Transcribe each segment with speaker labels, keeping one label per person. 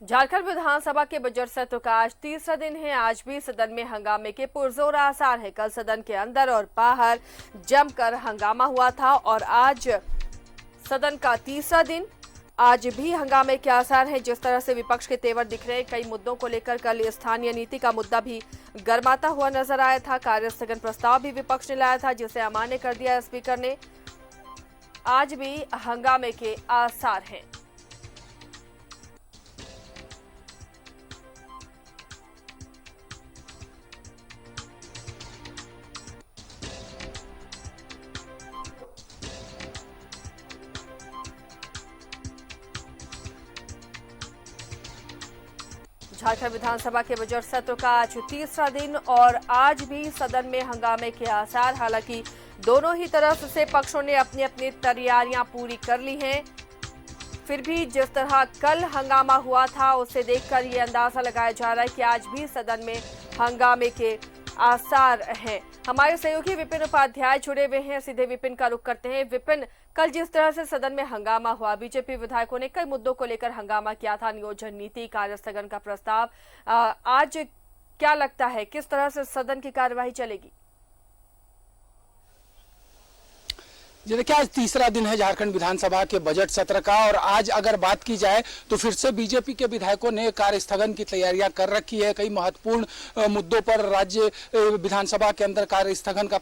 Speaker 1: झारखंड विधानसभा के बजट सत्र का आज तीसरा दिन है। आज भी सदन में हंगामे के पुरजोर आसार है। कल सदन के अंदर और बाहर जमकर हंगामा हुआ था और आज सदन का तीसरा दिन, आज भी हंगामे के आसार हैं। जिस तरह से विपक्ष के तेवर दिख रहे हैं, कई मुद्दों को लेकर कल स्थानीय नीति का मुद्दा भी गर्माता हुआ नजर आया था। कार्यस्थगन प्रस्ताव भी विपक्ष ने लाया था, जिसे अमान्य कर दिया स्पीकर ने। आज भी हंगामे के आसार हैं। झारखंड विधानसभा के बजट सत्र का आज तीसरा दिन और आज भी सदन में हंगामे के आसार। हालांकि दोनों ही तरफ से पक्षों ने अपनी अपनी तैयारियां पूरी कर ली हैं। फिर भी जिस तरह कल हंगामा हुआ था, उसे देखकर ये अंदाजा लगाया जा रहा है कि आज भी सदन में हंगामे के आसार हैं। हमारे सहयोगी विपिन उपाध्याय जुड़े हुए हैं, सीधे विपिन का रुख करते हैं। विपिन, कल जिस तरह से सदन में हंगामा हुआ, बीजेपी विधायकों ने कई मुद्दों को लेकर हंगामा किया था, नियोजन नीति, कार्यस्थगन का प्रस्ताव, आज क्या लगता है किस तरह से सदन की कार्यवाही चलेगी?
Speaker 2: जी देखिए, आज तीसरा दिन है झारखंड विधानसभा के बजट सत्र का और आज अगर बात की जाए तो फिर से बीजेपी के विधायकों ने कार्यस्थगन की तैयारियां कर रखी है। कई महत्वपूर्ण मुद्दों पर राज्य विधानसभा के अंदर कार्यस्थगन का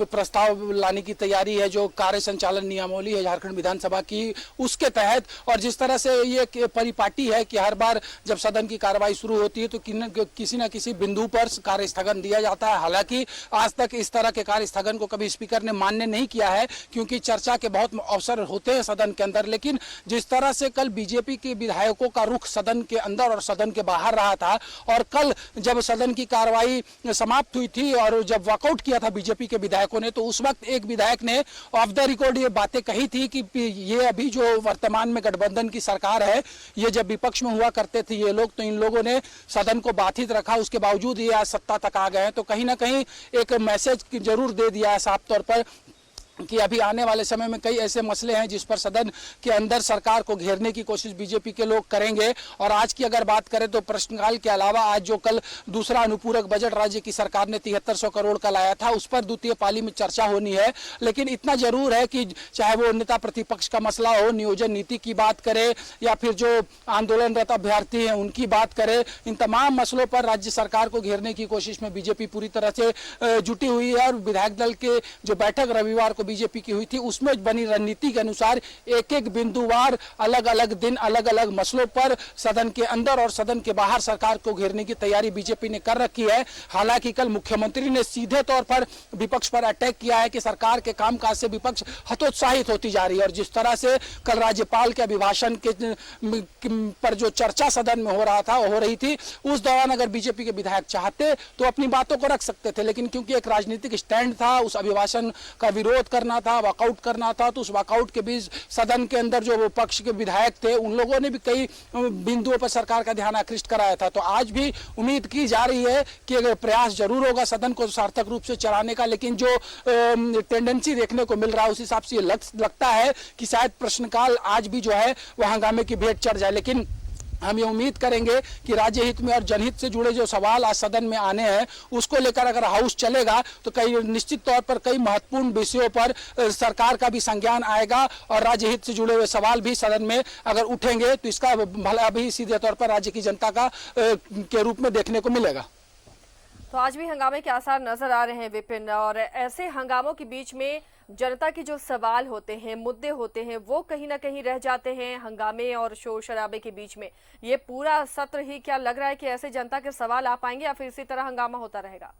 Speaker 2: प्रस्ताव लाने की तैयारी है। जो कार्य संचालन नियमावली है झारखंड विधानसभा की, उसके तहत, और जिस तरह से ये परिपाटी है कि हर बार जब सदन की कार्रवाई शुरू होती है तो किसी न किसी बिंदु पर कार्यस्थगन दिया जाता है। हालांकि आज तक इस तरह के कार्यस्थगन को कभी स्पीकर ने मान्य नहीं किया है, क्योंकि चर्चा के बहुत अवसर होते हैं सदन के अंदर। लेकिन जिस तरह से कल बीजेपी के विधायकों का रुख सदन के अंदर और सदन के बाहर रहा था, और कल जब सदन की कार्रवाई समाप्त हुई थी और जब वॉकआउट किया था बीजेपी के विधायकों ने, तो उस वक्त एक विधायक ने ऑफ द रिकॉर्ड ये बातें कही थी कि ये अभी जो वर्तमान में गठबंधन की सरकार है, ये जब विपक्ष में हुआ करते थे ये लोग, तो इन लोगों ने सदन को बाधित रखा, उसके बावजूद ये आज सत्ता तक आ गए हैं। तो कहीं ना कहीं एक मैसेज जरूर दे दिया है साफ तौर पर कि अभी आने वाले समय में कई ऐसे मसले हैं जिस पर सदन के अंदर सरकार को घेरने की कोशिश बीजेपी के लोग करेंगे। और आज की अगर बात करें तो प्रश्नकाल के अलावा आज जो कल दूसरा अनुपूरक बजट राज्य की सरकार ने 7300 करोड़ का लाया था, उस पर द्वितीय पाली में चर्चा होनी है। लेकिन इतना जरूर है कि चाहे वो नेता प्रतिपक्ष का मसला हो, नियोजन नीति की बात करे या फिर जो आंदोलनरत अभ्यर्थी हैं उनकी बात करे, इन तमाम मसलों पर राज्य सरकार को घेरने की कोशिश में बीजेपी पूरी तरह से जुटी हुई है। और विधायक दल के जो बैठक रविवार को बीजेपी की हुई थी, उसमें बनी रणनीति के अनुसार एक एक बिंदुवार अलग अलग दिन अलग अलग मसलों पर सदन के अंदर और सदन के बाहर सरकार को घेरने की तैयारी बीजेपी ने कर रखी है। हालांकि कल मुख्यमंत्री ने सीधे तौर पर विपक्ष पर अटैक किया है कि सरकार के कामकाज से विपक्ष हतोत्साहित होती जा रही है। और जिस तरह से कल राज्यपाल के अभिभाषण के पर जो चर्चा सदन में हो रही थी, उस दौरान अगर बीजेपी के विधायक चाहते तो अपनी बातों को रख सकते थे, लेकिन क्योंकि एक राजनीतिक स्टैंड था, उस अभिभाषण का विरोध करना था, वॉकआउट करना था, तो उस वॉकआउट के बीच सदन के अंदर जो विपक्ष के विधायक थे उन लोगों ने भी कई बिंदुओं पर सरकार का ध्यान आकृष्ट कराया था। तो आज भी उम्मीद की जा रही है कि अगर प्रयास जरूर होगा सदन को सार्थक रूप से चलाने का, लेकिन जो टेंडेंसी देखने को मिल रहा है उस हिसाब से लगता है कि शायद प्रश्नकाल आज भी जो है वह हंगामे की भेंट चढ़ जाए। लेकिन हम ये उम्मीद करेंगे कि राज्य हित में और जनहित से जुड़े जो सवाल आज सदन में आने हैं, उसको लेकर अगर हाउस चलेगा तो कई निश्चित तौर पर कई महत्वपूर्ण विषयों पर सरकार का भी संज्ञान आएगा और राज्य हित से जुड़े हुए सवाल भी सदन में अगर उठेंगे तो इसका भला भी सीधे तौर पर राज्य की जनता का के रूप में देखने को मिलेगा।
Speaker 1: तो आज भी हंगामे के आसार नजर आ रहे हैं विपिन, और ऐसे हंगामों के बीच में जनता के जो सवाल होते हैं, मुद्दे होते हैं, वो कहीं ना कहीं रह जाते हैं हंगामे और शोर शराबे के बीच में। ये पूरा सत्र ही क्या लग रहा है कि ऐसे जनता के सवाल आ पाएंगे या फिर इसी तरह हंगामा होता रहेगा?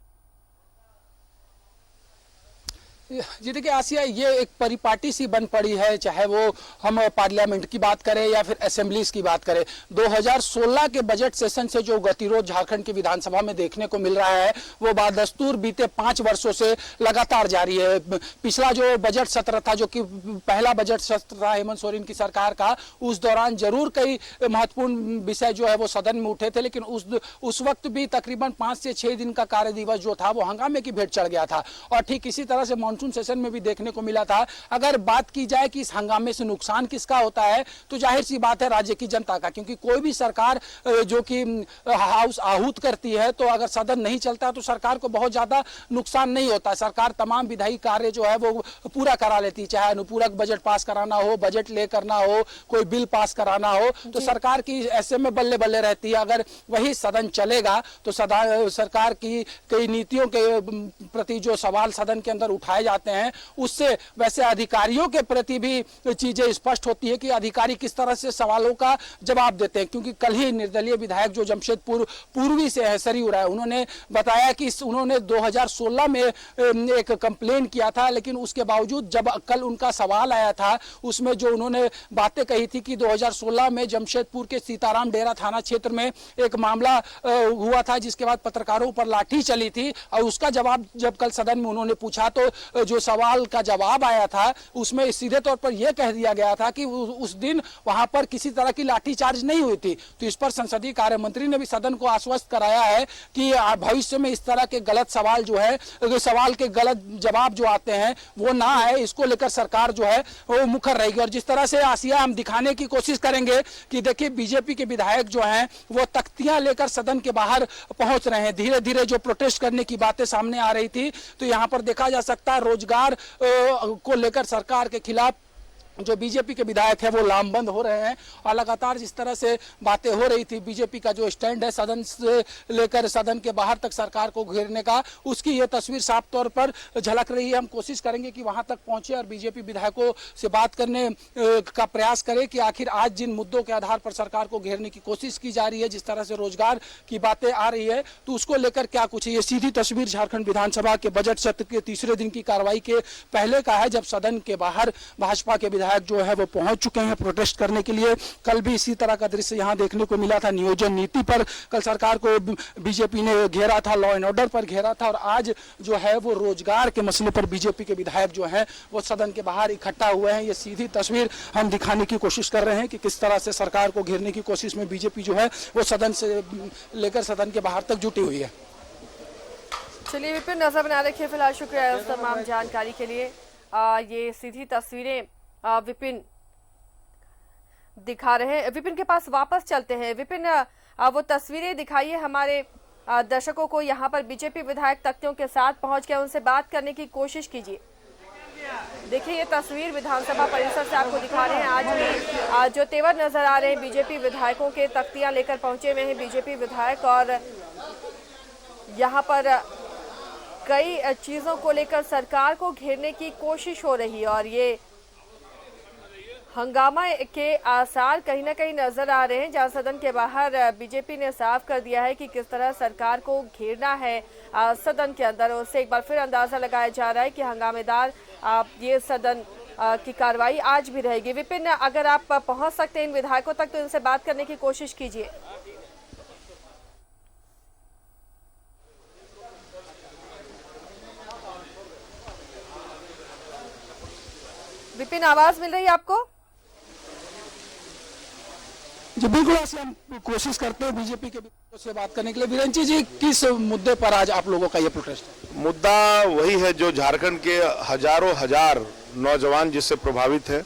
Speaker 2: जी देखिए आसिया, ये एक परिपाटी सी बन पड़ी है, चाहे वो हम पार्लियामेंट की बात करें या फिर असेंबलीज की बात करें। 2016 के बजट सेशन से जो गतिरोध झारखंड की विधानसभा में देखने को मिल रहा है, वो बदस्तूर बीते 5 वर्षों से लगातार जारी है। पिछला जो बजट सत्र था, जो कि पहला बजट सत्र था हेमंत सोरेन की सरकार का, उस दौरान जरूर कई महत्वपूर्ण विषय जो है वो सदन में उठे थे, लेकिन उस वक्त भी तकरीबन 5 से 6 दिन का कार्य दिवस जो था वो हंगामे की भेंट चढ़ गया था। और ठीक इसी तरह से मानसून सेशन में भी देखने को मिला था। अगर बात की जाए कि इस हंगामे से नुकसान किसका होता है तो जाहिर सी बात है राज्य की जनता का, क्योंकि कोई भी सरकार जो कि हाउस आहूत करती है तो अगर सदन नहीं चलता तो सरकार को बहुत ज्यादा नुकसान नहीं होता। सरकार तमाम विधायी कार्य जो है वो पूरा करा लेती है, चाहे अनुपूरक बजट पास कराना हो, बजट ले करना हो, कोई बिल पास कराना हो, तो सरकार की ऐसे में बल्ले बल्ले रहती है। अगर वही सदन चलेगा तो सरकार की कई नीतियों के प्रति जो सवाल सदन के अंदर उठाए जाते हैं उससे वैसे अधिकारियों के प्रति भी चीजें स्पष्ट होती है कि अधिकारी किस तरह से सवालों का जवाब देते हैं। क्योंकि कल ही निर्दलीय विधायक जो जमशेदपुर पूर्वी से है सरी उराय, उन्होंने बताया कि उन्होंने 2016 में एक कंप्लेन किया था, लेकिन उसके बावजूद जब कल उनका सवाल आया था उसमें जो उन्होंने बातें कही थी कि 2016 में जमशेदपुर के सीताराम डेरा थाना क्षेत्र में एक मामला हुआ था जिसके बाद पत्रकारों पर लाठी चली थी, और उसका जवाब जब कल सदन में उन्होंने पूछा तो जो सवाल का जवाब आया था उसमें सीधे तौर पर यह कह दिया गया था कि उस दिन वहां पर किसी तरह की लाठीचार्ज नहीं हुई थी। तो इस पर संसदीय कार्य मंत्री ने भी सदन को आश्वस्त कराया है कि भविष्य में इस तरह के गलत सवाल जो है, सवाल के गलत जवाब जो आते हैं वो ना आए, इसको लेकर सरकार जो है वो मुखर रहेगी। और जिस तरह से आसिया हम दिखाने की कोशिश करेंगे कि देखिए बीजेपी के विधायक जो हैं वो तख्तियां लेकर सदन के बाहर पहुंच रहे हैं। धीरे धीरे जो प्रोटेस्ट करने की बातें सामने आ रही थी तो यहां पर देखा जा सकता है रोजगार को लेकर सरकार के खिलाफ जो बीजेपी के विधायक है वो लामबंद हो रहे हैं। और लगातार जिस तरह से बातें हो रही थी, बीजेपी का जो स्टैंड है सदन से लेकर सदन के बाहर तक सरकार को घेरने का, उसकी ये तस्वीर साफ तौर पर झलक रही है। हम कोशिश करेंगे कि वहां तक पहुंचे और बीजेपी विधायकों से बात करने का प्रयास करें कि आखिर आज जिन मुद्दों के आधार पर सरकार को घेरने की कोशिश की जा रही है, जिस तरह से रोजगार की बातें आ रही है, तो उसको लेकर क्या कुछ है। ये सीधी तस्वीर झारखंड विधानसभा के बजट सत्र के तीसरे दिन की कार्रवाई के पहले का है, जब सदन के बाहर भाजपा के जो है वो पहुंच चुके हैं प्रोटेस्ट करने के लिए। कल भी इसी तरह का दृश्य यहां देखने को मिला था। नियोजन नीति पर कल सरकार को बीजेपी ने घेरा था, लॉ एंड ऑर्डर पर घेरा था, और आज जो है वो रोजगार के मसले पर बीजेपी के विधायक जो हैं वो सदन के बाहर इकट्ठा हुए हैं। ये सीधी तस्वीर हम दिखाने की कोशिश कर रहे हैं कि किस तरह से सरकार को घेरने की कोशिश में बीजेपी जो है वो सदन से लेकर सदन के बाहर तक जुटी हुई है।
Speaker 1: चलिए विपिन, नजर बना रखिए। फिलहाल शुक्रिया इस तमाम जानकारी के लिए। ये सीधी तस्वीरें विपिन दिखा रहे हैं। विपिन के पास वापस चलते हैं। विपिन, वो तस्वीरें दिखाइए हमारे दर्शकों को। यहाँ पर बीजेपी विधायक तख्तियों के साथ पहुंच के उनसे बात करने की कोशिश कीजिए। देखिए ये तस्वीर विधानसभा परिसर से आपको दिखा रहे हैं। आज भी जो तेवर नजर आ रहे हैं, बीजेपी विधायकों के तख्तियां लेकर पहुंचे हुए हैं बीजेपी विधायक, और यहाँ पर कई चीजों को लेकर सरकार को घेरने की कोशिश हो रही है, और ये हंगामा के आसार कहीं ना कहीं नजर आ रहे हैं, जहां सदन के बाहर बीजेपी ने साफ कर दिया है कि किस तरह सरकार को घेरना है सदन के अंदर। उससे एक बार फिर अंदाजा लगाया जा रहा है कि हंगामेदार ये सदन की कार्रवाई आज भी रहेगी। विपिन, अगर आप पहुंच सकते हैं इन विधायकों तक तो इनसे बात करने की कोशिश कीजिए। विपिन, आवाज मिल रही है आपको?
Speaker 2: जी बिल्कुल, हम कोशिश करते हैं बीजेपी के से बात करने के लिए। वीरेंद्र जी, किस मुद्दे पर आज आप लोगों का ये प्रोटेस्ट है?
Speaker 3: मुद्दा वही है जो झारखंड के हजारों हजार नौजवान जिससे प्रभावित है।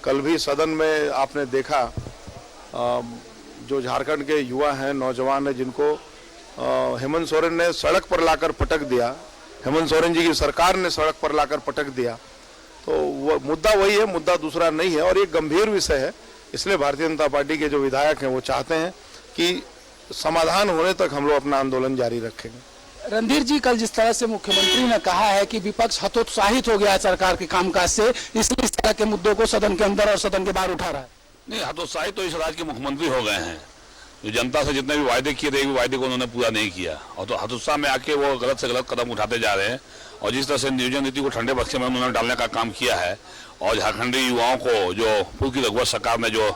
Speaker 3: कल भी सदन में आपने देखा जो झारखंड के युवा हैं, नौजवान हैं, जिनको हेमंत सोरेन ने सड़क पर लाकर पटक दिया, हेमंत सोरेन जी की सरकार ने सड़क पर लाकर पटक दिया। तो वो मुद्दा वही है, मुद्दा दूसरा नहीं है, और एक गंभीर विषय है। इसलिए भारतीय जनता पार्टी के जो विधायक हैं वो चाहते हैं कि समाधान होने तक हम लोग अपना आंदोलन जारी रखेंगे।
Speaker 2: रणधीर जी, कल जिस तरह से मुख्यमंत्री ने कहा है कि विपक्ष हतोत्साहित हो गया है सरकार के कामकाज से, इसलिए इस तरह के मुद्दों को सदन के अंदर और सदन के बाहर उठा रहा है।
Speaker 4: नहीं, हतोत्साहित तो इस राज्य के मुख्यमंत्री हो गए हैं। जो जनता से जितने भी वायदे किए थे, वायदे को उन्होंने पूरा नहीं किया, और तो हतोत्साह में आके वो गलत से गलत कदम उठाते जा रहे हैं। और जिस तरह से नियोजन नीति को ठंडे बक्से में उन्होंने डालने का काम किया है, और झारखंडी युवाओं को जो पूर्व रघुवर सरकार ने जो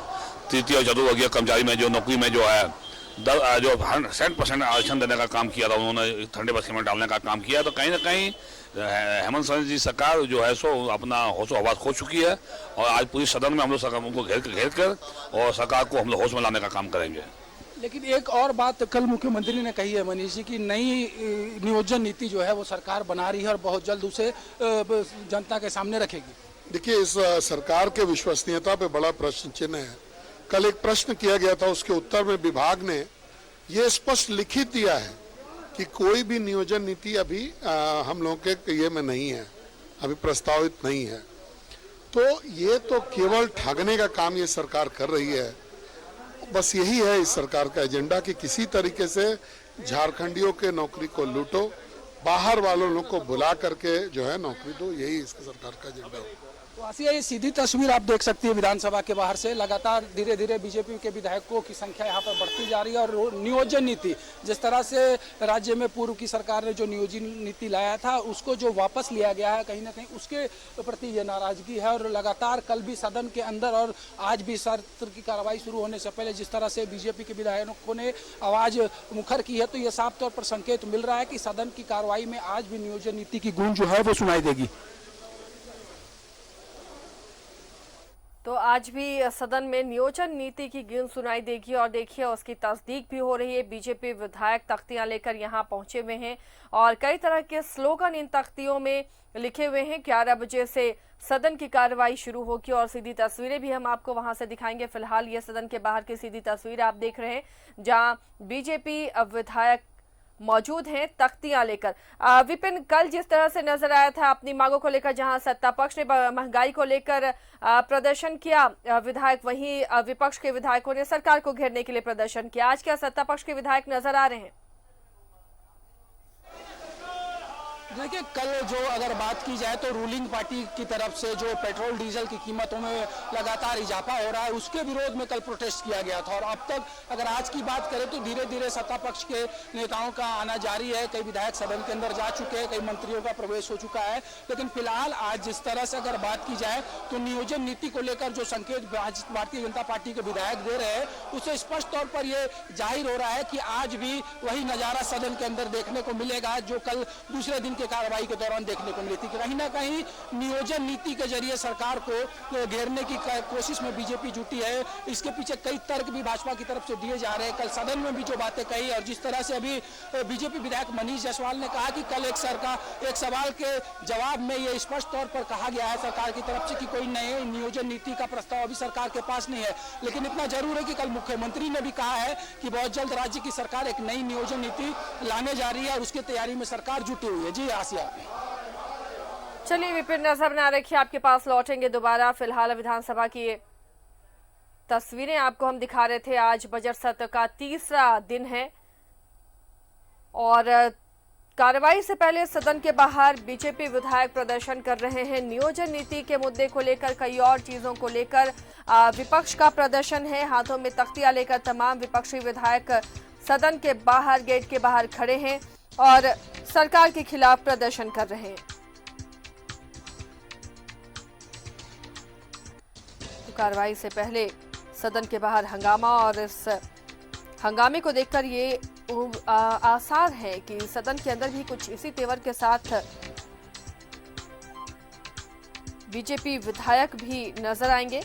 Speaker 4: तृतीय और चतुर्वर्गीय कर्मचारी में जो नौकरी में जो है जो 100% आरक्षण देने का काम किया था, उन्होंने ठंडे बक्से में डालने का काम किया। तो कहीं ना कहीं हेमंत सोरेन जी सरकार जो है सो अपना होश आवाज खो चुकी है, और आज पूरी सदन में हम लोग सरकार को घेर कर और सरकार को हम लोग होश में लाने का काम करेंगे।
Speaker 2: लेकिन एक और बात कल मुख्यमंत्री ने कही है मनीष जी की नई नियोजन नीति जो है वो सरकार बना रही है और बहुत जल्द उसे जनता के सामने रखेगी।
Speaker 5: देखिए, इस सरकार के विश्वसनीयता पे बड़ा प्रश्न चिन्ह है। कल एक प्रश्न किया गया था, उसके उत्तर में विभाग ने ये स्पष्ट लिखित दिया है कि कोई भी नियोजन नीति अभी हम लोगों के ये में नहीं है, अभी प्रस्तावित नहीं है। तो ये तो केवल ठगने का काम ये सरकार कर रही है। बस यही है इस सरकार का एजेंडा कि किसी तरीके से झारखंडियों के नौकरी को लूटो, बाहर वालों लोग को बुला करके जो है नौकरी दो, यही इसका सरकार का एजेंडा है।
Speaker 2: तो आसिया, ये सीधी तस्वीर आप देख सकती है विधानसभा के बाहर से। लगातार धीरे धीरे बीजेपी के विधायकों की संख्या यहाँ पर बढ़ती जा रही है और नियोजन नीति जिस तरह से राज्य में पूर्व की सरकार ने जो नियोजन नीति लाया था उसको जो वापस लिया गया है कहीं ना कहीं उसके प्रति ये नाराजगी है। और लगातार कल भी सदन के अंदर और आज भी सत्र की कार्रवाई शुरू होने से पहले जिस तरह से बीजेपी के विधायकों ने आवाज मुखर की है, तो ये साफ तौर पर संकेत मिल रहा है कि सदन की कार्रवाई में आज भी नियोजन नीति की गूंज जो है वो सुनाई देगी।
Speaker 1: तो आज भी सदन में नियोजन नीति की गूंज सुनाई देगी और देखिए उसकी तस्दीक भी हो रही है। बीजेपी विधायक तख्तियां लेकर यहां पहुंचे हुए हैं और कई तरह के स्लोगन इन तख्तियों में लिखे हुए हैं। 11 बजे से सदन की कार्रवाई शुरू होगी और सीधी तस्वीरें भी हम आपको वहां से दिखाएंगे। फिलहाल ये सदन के बाहर की सीधी तस्वीर आप देख रहे हैं जहां बीजेपी विधायक मौजूद हैं तख्तियां लेकर। विपिन, कल जिस तरह से नजर आया था अपनी मांगों को लेकर, जहां सत्ता पक्ष ने महंगाई को लेकर प्रदर्शन किया विधायक, वहीं विपक्ष के विधायकों ने सरकार को घेरने के लिए प्रदर्शन किया। आज क्या सत्ता पक्ष के विधायक नजर आ रहे हैं?
Speaker 2: देखिए, कल जो अगर बात की जाए तो रूलिंग पार्टी की तरफ से जो पेट्रोल डीजल की कीमतों में लगातार इजाफा हो रहा है उसके विरोध में कल प्रोटेस्ट किया गया था। और अब तक अगर आज की बात करें तो धीरे धीरे सत्ता पक्ष के नेताओं का आना जारी है। कई विधायक सदन के अंदर जा चुके हैं, कई मंत्रियों का प्रवेश हो चुका है। लेकिन फिलहाल आज जिस तरह से अगर बात की जाए तो नियोजन नीति को लेकर जो संकेत भारतीय जनता पार्टी के विधायक दे रहे हैं उससे स्पष्ट तौर पर यह जाहिर हो रहा है कि आज भी वही नजारा सदन के अंदर देखने को मिलेगा जो कल दूसरे दिन के कार्रवाई के दौरान देखने को मिली थी। कहीं ना कहीं नियोजन नीति के जरिए सरकार को घेरने की कोशिश में बीजेपी जुटी है। इसके पीछे कई तर्क भी भाजपा की तरफ से दिए जा रहे हैं। कल सदन में भी जो बातें कही और जिस तरह से अभी बीजेपी विधायक मनीष जायसवाल ने कहा कि कल एक सवाल के जवाब में ये स्पष्ट तौर पर कहा गया है सरकार की तरफ से कि कोई नए नियोजन नीति का प्रस्ताव अभी सरकार के पास नहीं है। लेकिन इतना जरूर है कि कल मुख्यमंत्री ने भी कहा है कि बहुत जल्द राज्य की सरकार एक नई नियोजन नीति लाने जा रही है और उसकी तैयारी में सरकार जुटी हुई है। जी आसिया।
Speaker 1: चलिए विपिन, नजर बना रखिए, आपके पास लौटेंगे दोबारा। फिलहाल विधानसभा की तस्वीरें आपको हम दिखा रहे थे। आज बजट सत्र का तीसरा दिन है और कार्रवाई से पहले सदन के बाहर बीजेपी विधायक प्रदर्शन कर रहे हैं। नियोजन नीति के मुद्दे को लेकर, कई और चीजों को लेकर विपक्ष का प्रदर्शन है। हाथों में तख्तियां लेकर तमाम विपक्षी विधायक सदन के बाहर, गेट के बाहर खड़े हैं और सरकार के खिलाफ प्रदर्शन कर रहे हैं। तो कार्रवाई से पहले सदन के बाहर हंगामा और इस हंगामे को देखकर ये आसार है कि सदन के अंदर भी कुछ इसी तेवर के साथ बीजेपी विधायक भी नजर आएंगे।